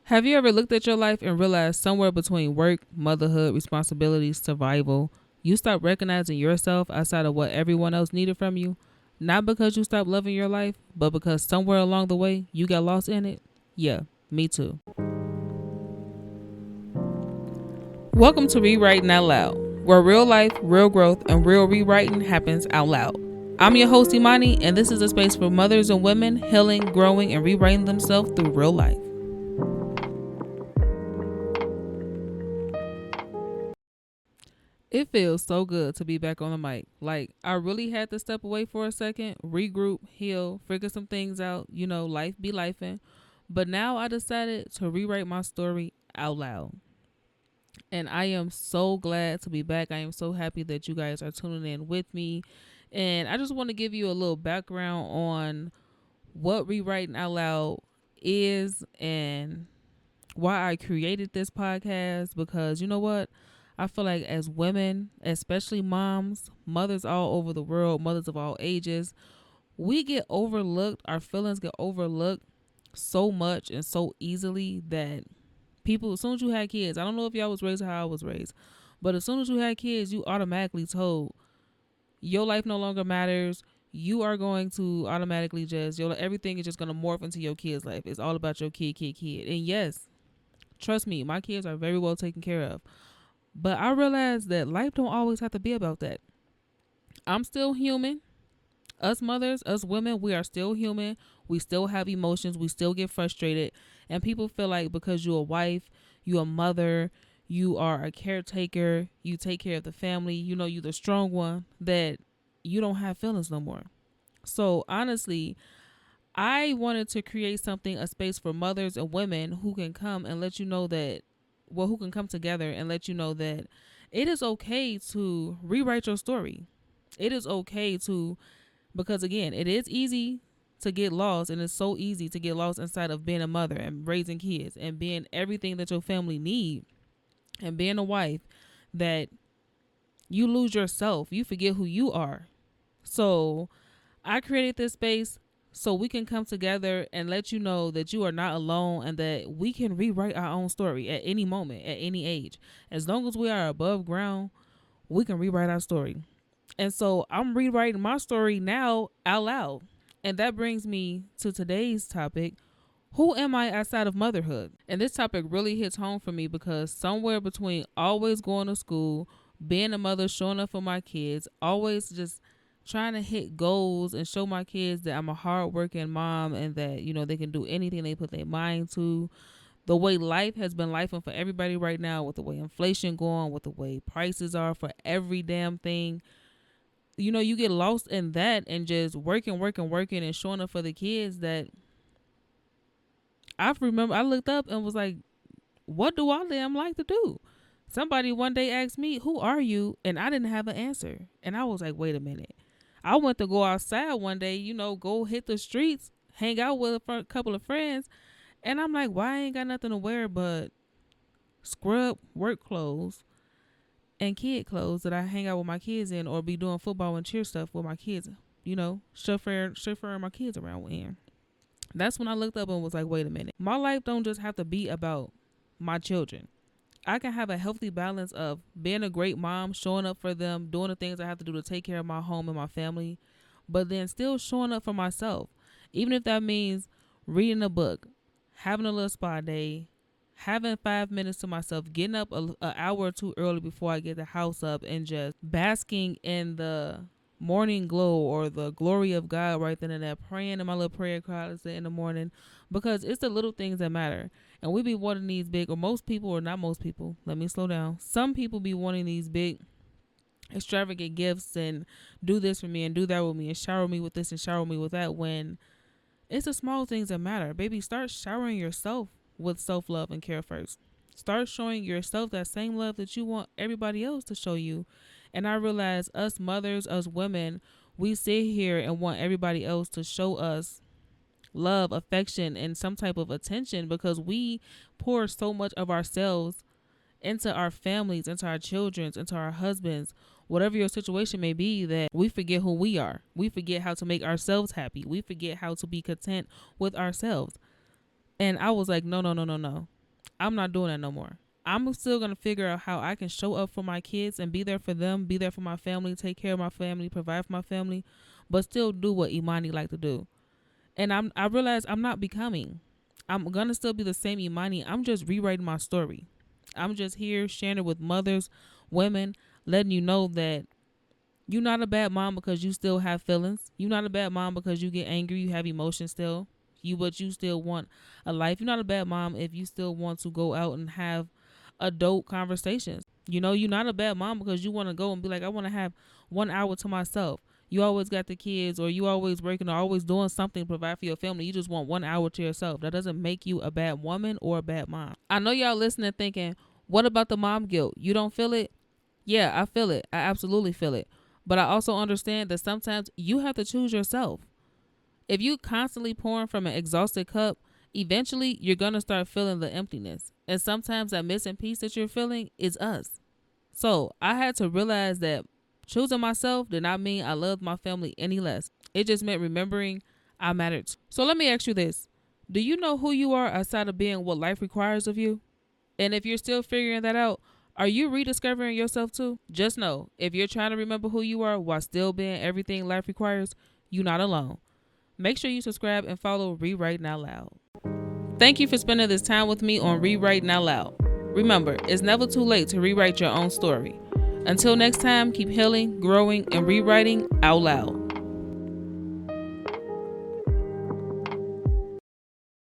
Have you ever looked at your life and realized somewhere between work, motherhood, responsibilities, survival, you stop recognizing yourself outside of what everyone else needed from you? Not because you stopped loving your life, but because somewhere along the way you got lost in it? Yeah, me too. Welcome to Rewriting Out Loud, where real life, real growth, and real rewriting happens out loud. I'm your host, Imani, and this is a space for mothers and women healing, growing, and rewriting themselves through real life. It feels so good to be back on the mic. Like, I really had to step away for a second, regroup, heal, figure some things out, life be lifing. But now I decided to rewrite my story out loud. And I am so glad to be back. I am so happy that you guys are tuning in with me. And I just want to give you a little background on what rewriting out loud is and why I created this podcast, because you know what? I feel like as women, especially moms, mothers all over the world, mothers of all ages, we get overlooked. Our feelings get overlooked so much and so easily that people, as soon as you had kids, I don't know if y'all was raised how I was raised, but as soon as you had kids, you automatically told your life no longer matters. You are going to automatically everything is just going to morph into your kid's life. It's all about your kid. And yes, trust me, my kids are very well taken care of. But I realized that life don't always have to be about that. I'm still human. Us mothers, us women, we are still human. We still have emotions. We still get frustrated. And people feel like because you're a wife, you're a mother, you are a caretaker, you take care of the family, you're the strong one, that you don't have feelings no more. So honestly, I wanted to create a space for mothers and women who can come and let you know that, who can come together and let you know that it is okay to rewrite your story. It is okay to, because again, it is easy to get lost, and it's so easy to get lost inside of being a mother and raising kids and being everything that your family need and being a wife, that you lose yourself. You forget who you are. So I created this space so we can come together and let you know that you are not alone and that we can rewrite our own story at any moment, at any age. As long as we are above ground, we can rewrite our story. And so I'm rewriting my story now out loud. And that brings me to today's topic. Who am I outside of motherhood? And this topic really hits home for me because somewhere between always going to school, being a mother, showing up for my kids, always just trying to hit goals and show my kids that I'm a hardworking mom and that, they can do anything they put their mind to. The way life has been lifing for everybody right now, with the way inflation going, with the way prices are for every damn thing, you get lost in that and just working and showing up for the kids. That I looked up and was like, what do I damn like to do? Somebody one day asked me, who are you? And I didn't have an answer. And I was like, wait a minute. I went to go outside one day, go hit the streets, hang out with a couple of friends. And I'm like, why I ain't got nothing to wear but scrub work clothes and kid clothes that I hang out with my kids in, or be doing football and cheer stuff with my kids, chauffeuring my kids around in. That's when I looked up and was like, wait a minute. My life don't just have to be about my children. I can have a healthy balance of being a great mom, showing up for them, doing the things I have to do to take care of my home and my family, but then still showing up for myself. Even if that means reading a book, having a little spa day, having 5 minutes to myself, getting up an hour or two early before I get the house up, and just basking in the morning glow or the glory of God right then and there, praying in my little prayer closet in the morning, because it's the little things that matter. And we be wanting these big, or most people, or not most people, let me slow down. Some people be wanting these big extravagant gifts and do this for me and do that with me and shower me with this and shower me with that, when it's the small things that matter. Baby, start showering yourself with self-love and care first. Start showing yourself that same love that you want everybody else to show you. And I realize us mothers, us women, we sit here and want everybody else to show us love, affection, and some type of attention, because we pour so much of ourselves into our families, into our children, into our husbands, whatever your situation may be, that we forget who we are. We forget how to make ourselves happy. We forget how to be content with ourselves. And I was like, no. I'm not doing that no more. I'm still going to figure out how I can show up for my kids and be there for them, be there for my family, take care of my family, provide for my family, but still do what Imani like to do. And I realize I'm not becoming. I'm going to still be the same Imani. I'm just rewriting my story. I'm just here sharing it with mothers, women, letting you know that you're not a bad mom because you still have feelings. You're not a bad mom because you get angry, you have emotions still. But you still want a life. You're not a bad mom if you still want to go out and have adult conversations. You're not a bad mom because you want to go and be like, I want to have 1 hour to myself. You always got the kids, or you always working, or always doing something to provide for your family. You just want 1 hour to yourself. That doesn't make you a bad woman or a bad mom. I know y'all listening thinking, what about the mom guilt? You don't feel it? Yeah, I feel it. I absolutely feel it. But I also understand that sometimes you have to choose yourself. If you constantly pouring from an exhausted cup, eventually you're going to start feeling the emptiness. And sometimes that missing piece that you're feeling is us. So I had to realize that choosing myself did not mean I loved my family any less. It just meant remembering I mattered. So let me ask you this. Do you know who you are outside of being what life requires of you? And if you're still figuring that out, are you rediscovering yourself too? Just know, if you're trying to remember who you are while still being everything life requires, you're not alone. Make sure you subscribe and follow Rewriting Out Loud. Thank you for spending this time with me on Rewriting Out Loud. Remember, it's never too late to rewrite your own story. Until next time, keep healing, growing, and rewriting out loud.